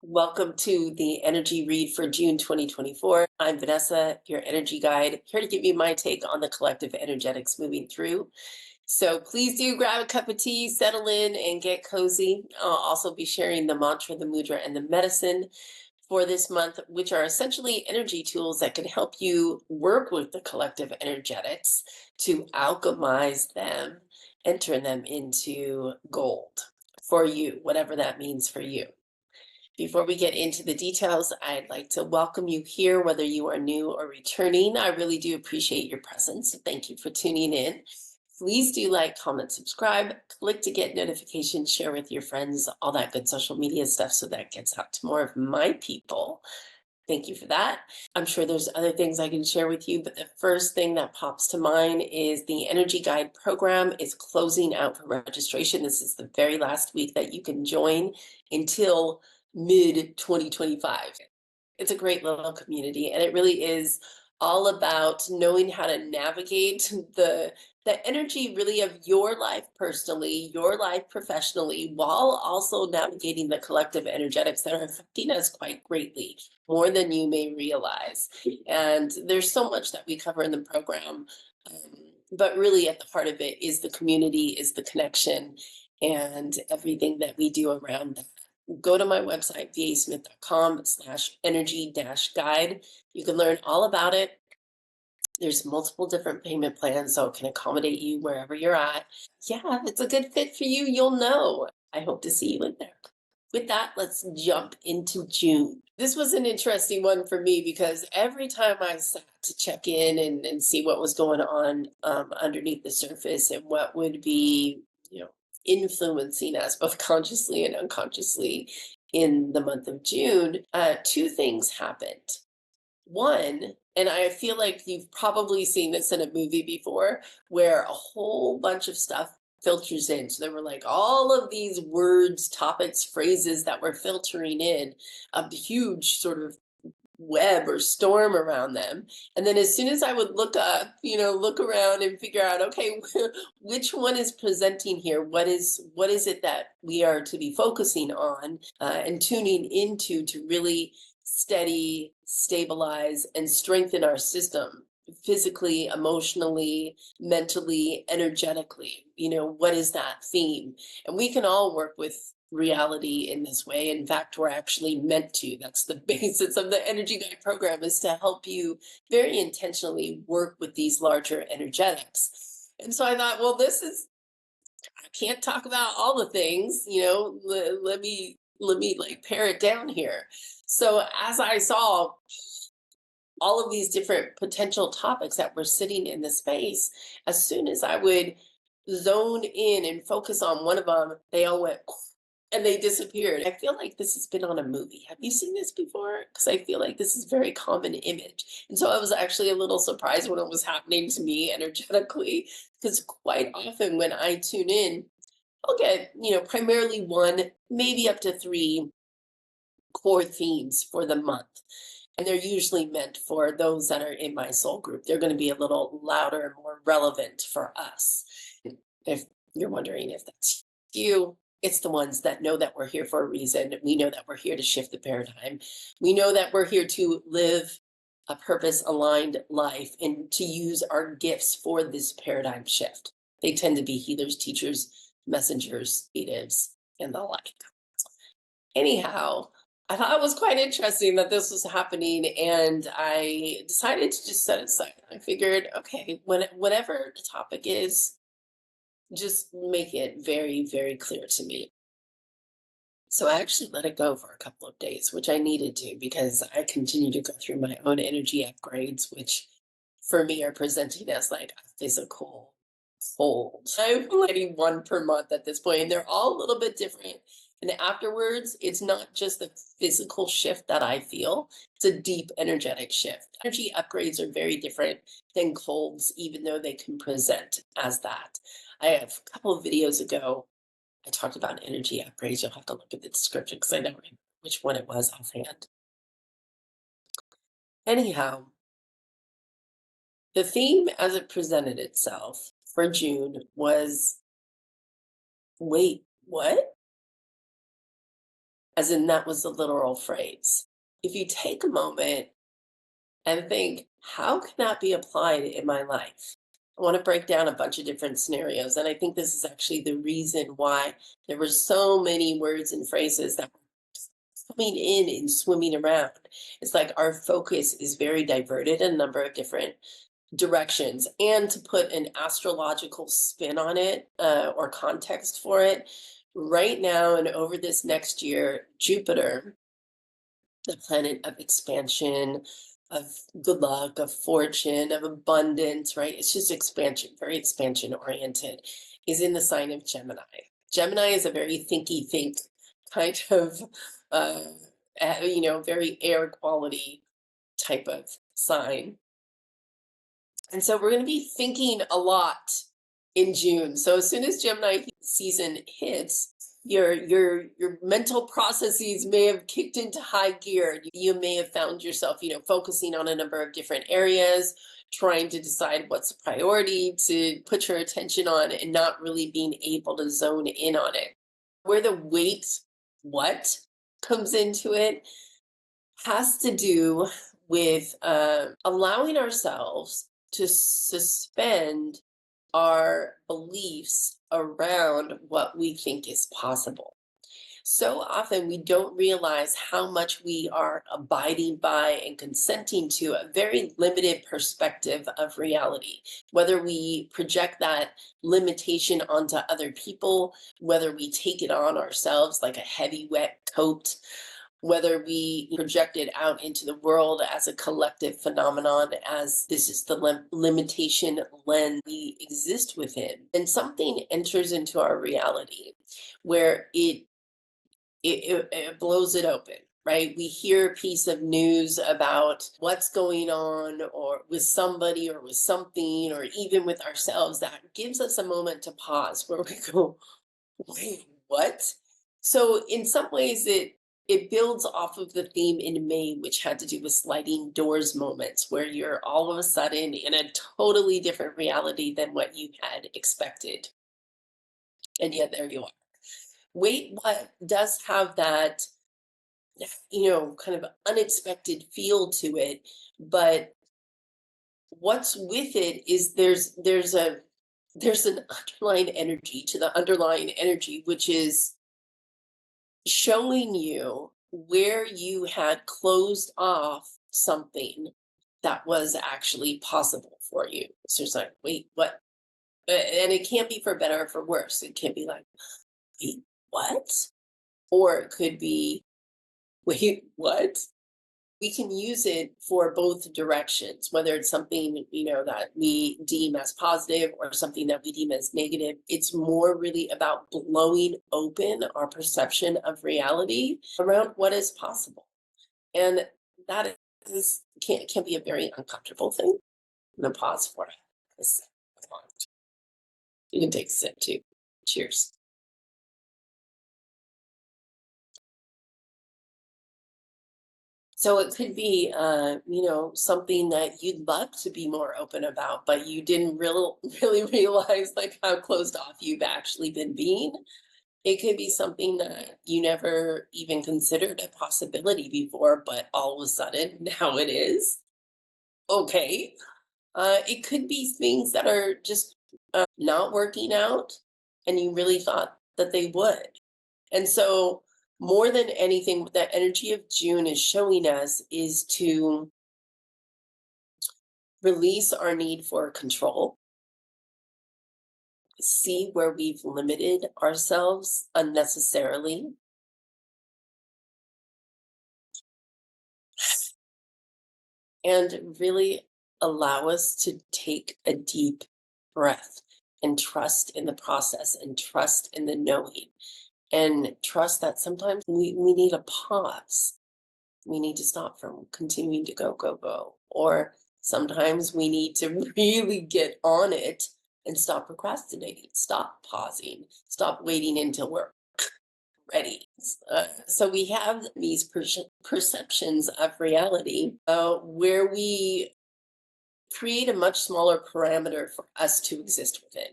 Welcome to the energy read for June 2024. I'm Vanessa, your energy guide, here to give you my take on the collective energetics moving through. So please do grab a cup of tea, settle in, and get cozy. I'll also be sharing the mantra, the mudra, and the medicine for this month, which are essentially energy tools that can help you work with the collective energetics to alchemize them and turn them into gold for you, whatever that means for you. Before we get into the details, I'd like to welcome you here, whether you are new or returning. I really do appreciate your presence. Thank you for tuning in. Please do like, comment, subscribe, click to get notifications, share with your friends, all that good social media stuff so that gets out to more of my people. Thank you for that. I'm sure there's other things I can share with you, but the first thing that pops to mind is the Energy Guide program is closing out for registration. This is the very last week that you can join until mid 2025. It's a great little community, and it really is all about knowing how to navigate the energy really of your life personally, your life professionally, while also navigating the collective energetics that are affecting us quite greatly, more than you may realize. And there's so much that we cover in the program. But really at the heart of it is the community, is the connection, and everything that we do around that. Go to my website, vasmith.com/energy-guide. You can learn all about it. There's multiple different payment plans, so it can accommodate you wherever you're at. Yeah, if it's a good fit for you, you'll know. I hope to see you in there. With that, let's jump into June. This was an interesting one for me because every time I sat to check in and see what was going on underneath the surface and what would be, influencing us both consciously and unconsciously in the month of June, two things happened. One, and I feel like you've probably seen this in a movie before, where a whole bunch of stuff filters in. So there were like all of these words, topics, phrases that were filtering in, a huge sort of web or storm around them. And then as soon as I would look up, look around and figure out, okay, which one is presenting here? What is it that we are to be focusing on and tuning into to really steady, stabilize, and strengthen our system physically, emotionally, mentally, energetically? What is that theme? And we can all work with reality in this way. In fact, we're actually meant to. That's the basis of the Energy Guide program, is to help you very intentionally work with these larger energetics. And so I thought, well, I can't talk about all the things, let me like pare it down here. So as I saw all of these different potential topics that were sitting in the space, as soon as I would zone in and focus on one of them, they all went and they disappeared. I feel like this has been on a movie. Have you seen this before? Because I feel like this is a very common image. And so I was actually a little surprised when it was happening to me energetically, because quite often when I tune in, I'll get, primarily one, maybe up to three core themes for the month. And they're usually meant for those that are in my soul group. They're going to be a little louder and more relevant for us. If you're wondering if that's you, it's the ones that know that we're here for a reason. We know that we're here to shift the paradigm. We know that we're here to live a purpose aligned life and to use our gifts for this paradigm shift. They tend to be healers, teachers, messengers, creatives, and the like. Anyhow, I thought it was quite interesting that this was happening, and I decided to just set it aside. I figured, okay, whatever the topic is, just make it very, very clear to me. So I actually let it go for a couple of days, which I needed to because I continue to go through my own energy upgrades, which for me are presenting as like a physical cold. I'm getting one per month at this point, and they're all a little bit different. And afterwards, it's not just the physical shift that I feel, it's a deep energetic shift. Energy upgrades are very different than colds, even though they can present as that. I have a couple of videos ago, I talked about energy upgrades. You'll have to look at the description because I don't remember which one it was offhand. Anyhow, the theme as it presented itself for June was, wait, what? as in that was the literal phrase. If you take a moment and think, how can that be applied in my life? I want to break down a bunch of different scenarios. And I think this is actually the reason why there were so many words and phrases that were coming in and swimming around. It's like our focus is very diverted in a number of different directions. And to put an astrological spin on it, or context for it, right now and over this next year, Jupiter, the planet of expansion, of good luck, of fortune, of abundance, right? It's just expansion, very expansion oriented, is in the sign of Gemini. Gemini is a very thinky think kind of, uh, very air quality type of sign. And so we're going to be thinking a lot in June. So as soon as Gemini season hits, your mental processes may have kicked into high gear. You may have found yourself, focusing on a number of different areas, trying to decide what's a priority to put your attention on and not really being able to zone in on it. Where the wait, what comes into it has to do with allowing ourselves to suspend our beliefs around what we think is possible. So often we don't realize how much we are abiding by and consenting to a very limited perspective of reality, whether we project that limitation onto other people, whether we take it on ourselves like a heavy, wet coat, whether we project it out into the world as a collective phenomenon, as this is the limitation lens we exist within, and something enters into our reality where it blows it open. Right? We hear a piece of news about what's going on or with somebody or with something or even with ourselves that gives us a moment to pause where we go, wait, what? So in some ways it builds off of the theme in May, which had to do with sliding doors moments, where you're all of a sudden in a totally different reality than what you had expected. And yet there you are. Wait, what does have that, kind of unexpected feel to it, but what's with it is there's an underlying energy to the underlying energy, which is showing you where you had closed off something that was actually possible for you. So it's like, wait, what? And it can't be for better or for worse. It can be like, wait, what? Or it could be, wait, what? We can use it for both directions, whether it's something, that we deem as positive or something that we deem as negative. It's more really about blowing open our perception of reality around what is possible. And that can be a very uncomfortable thing. I'm gonna pause for it. You can take a sip too. Cheers. So it could be, something that you'd love to be more open about, but you didn't really realize like how closed off you've actually been being. It could be something that you never even considered a possibility before, but all of a sudden now it is. Okay. It could be things that are just not working out, and you really thought that they would. And so, more than anything, what that energy of June is showing us is to release our need for control, see where we've limited ourselves unnecessarily, and really allow us to take a deep breath and trust in the process and trust in the knowing and trust that sometimes we need a pause. We need to stop from continuing to go, go, go. Or sometimes we need to really get on it and stop procrastinating, stop pausing, stop waiting until we're ready. So we have these perceptions of reality where we create a much smaller parameter for us to exist within.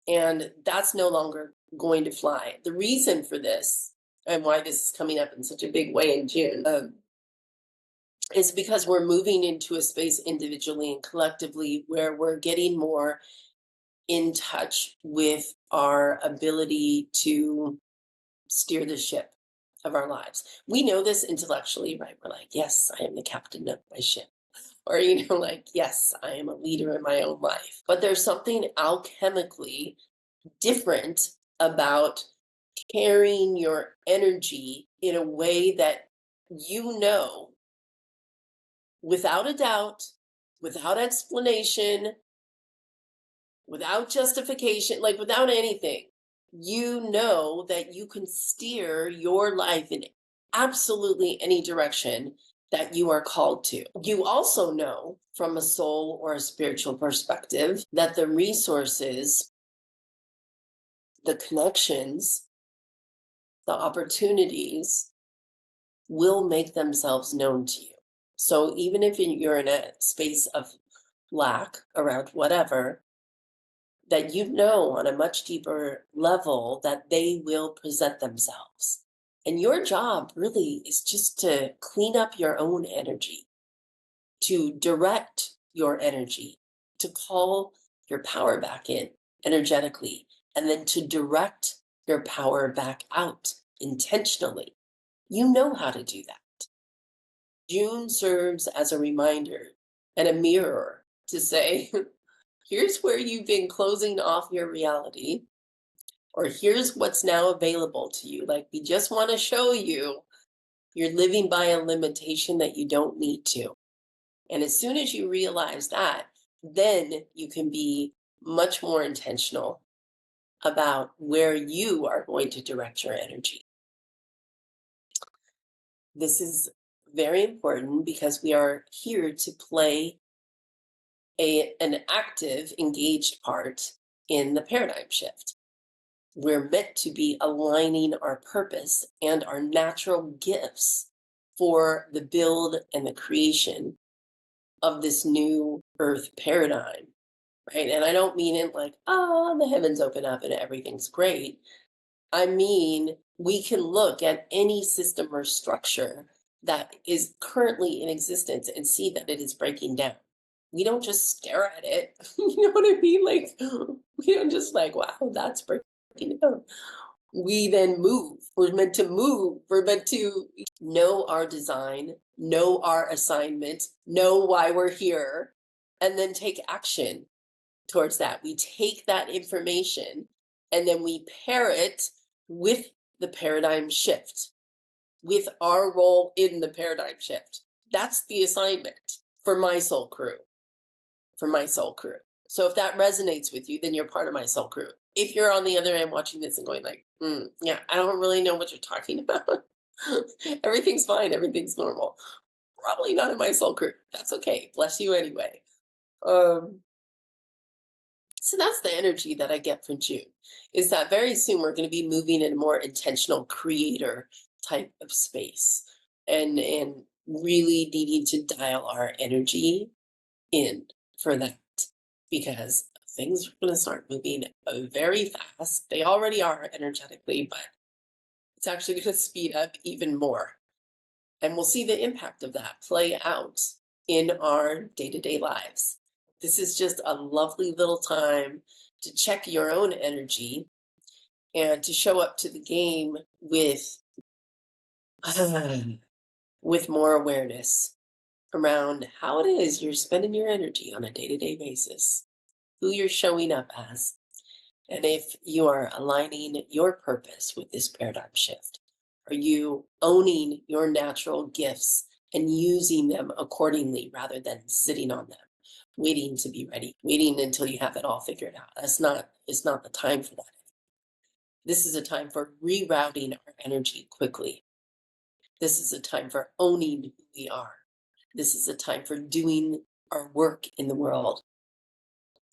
And that's no longer going to fly. The reason for this, and why this is coming up in such a big way in June, is because we're moving into a space individually and collectively where we're getting more in touch with our ability to steer the ship of our lives. We know this intellectually, right? We're like, yes, I am the captain of my ship. Or, like, yes, I am a leader in my own life. But there's something alchemically different about carrying your energy in a way that you know, without a doubt, without explanation, without justification, like without anything, you know that you can steer your life in absolutely any direction that you are called to. You also know from a soul or a spiritual perspective that the resources, the connections, the opportunities will make themselves known to you. So even if you're in a space of lack around whatever, that you know on a much deeper level that they will present themselves. And your job really is just to clean up your own energy, to direct your energy, to call your power back in energetically, and then to direct your power back out intentionally. You know how to do that. June serves as a reminder and a mirror to say, here's where you've been closing off your reality, or here's what's now available to you. Like, we just want to show you you're living by a limitation that you don't need to. And as soon as you realize that, then you can be much more intentional about where you are going to direct your energy. This is very important because we are here to play an active, engaged part in the paradigm shift. We're meant to be aligning our purpose and our natural gifts for the build and the creation of this new earth paradigm, right? And I don't mean it like, the heavens open up and everything's great. I mean, we can look at any system or structure that is currently in existence and see that it is breaking down. We don't just stare at it. You know what I mean? Like, we don't just like, wow, that's breaking down. We then move. We're meant to move. We're meant to know our design, know our assignment, know why we're here, and then take action towards that. We take that information and then we pair it with the paradigm shift, with our role in the paradigm shift. That's the assignment for my soul crew. For my soul crew. So if that resonates with you, then you're part of my soul crew. If you're on the other end watching this and going like, yeah, I don't really know what you're talking about. Everything's fine. Everything's normal. Probably not in my soul crew. That's okay. Bless you anyway. So that's the energy that I get from June, is that very soon we're going to be moving in a more intentional creator type of space and really needing to dial our energy in for that, because things are going to start moving very fast. They already are energetically, but it's actually going to speed up even more. And we'll see the impact of that play out in our day-to-day lives. This is just a lovely little time to check your own energy and to show up to the game with more awareness around how it is you're spending your energy on a day-to-day basis, who you're showing up as, and if you are aligning your purpose with this paradigm shift. Are you owning your natural gifts and using them accordingly rather than sitting on them, waiting to be ready, waiting until you have it all figured out? It's not the time for that. This is a time for rerouting our energy quickly. This is a time for owning who we are. This is a time for doing our work in the world.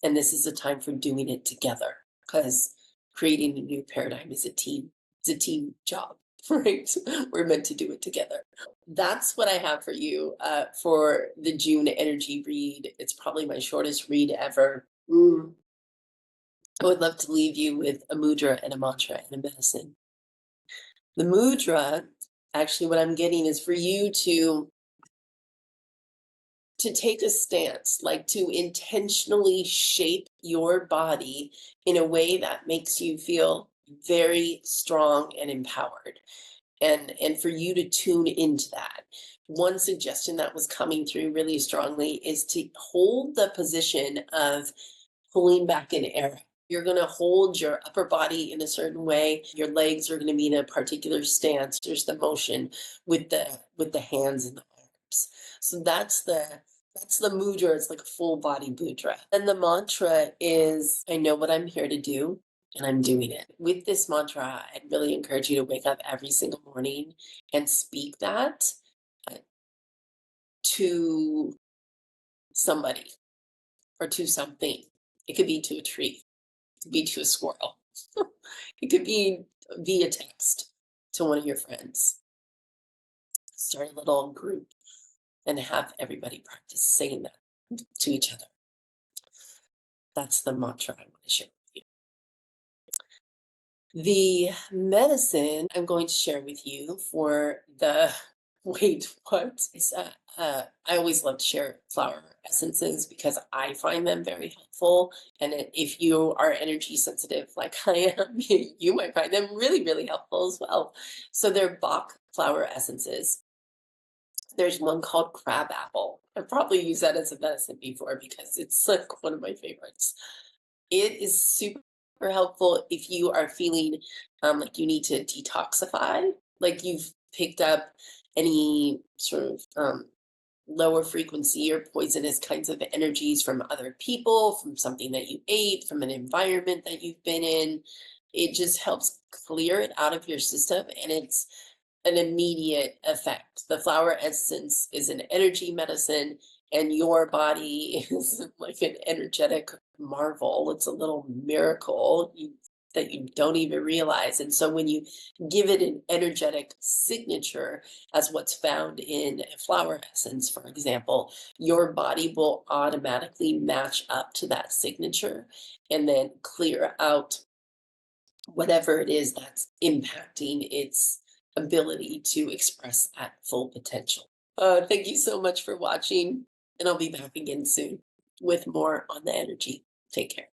And this is a time for doing it together, because creating a new paradigm is a team. It's a team job, right? We're meant to do it together. That's what I have for you for the June energy read. It's probably my shortest read ever. I would love to leave you with a mudra and a mantra and a medicine. The mudra, actually, what I'm getting is for you to take a stance, like to intentionally shape your body in a way that makes you feel very strong and empowered, and for you to tune into that. One suggestion that was coming through really strongly is to hold the position of pulling back in air. You're going to hold your upper body in a certain way. Your legs are going to be in a particular stance. There's the motion with the hands and the arms. So that's the mudra. It's like a full body mudra. And the mantra is, I know what I'm here to do, and I'm doing it. With this mantra, I'd really encourage you to wake up every single morning and speak that uh, to somebody or to something. It could be to a tree, it could be to a squirrel, it could be via text to one of your friends. Start a little group and have everybody practice saying that to each other. That's the mantra I want to share with you. The medicine I'm going to share with you for the wait, what? I always love to share flower essences because I find them very helpful. And if you are energy sensitive like I am, you might find them really, really helpful as well. So they're Bach flower essences. There's one called crab apple. I've probably used that as a medicine before because it's like one of my favorites. It is super helpful if you are feeling like you need to detoxify, like you've picked up any sort of lower frequency or poisonous kinds of energies from other people, from something that you ate, from an environment that you've been in. It just helps clear it out of your system, and it's an immediate effect. The flower essence is an energy medicine, and your body is like an energetic marvel. It's a little miracle that you don't even realize. And so when you give it an energetic signature, as what's found in a flower essence, for example, your body will automatically match up to that signature and then clear out whatever it is that's impacting its ability to express at full potential. Thank you so much for watching, and I'll be back again soon with more on the energy. Take care.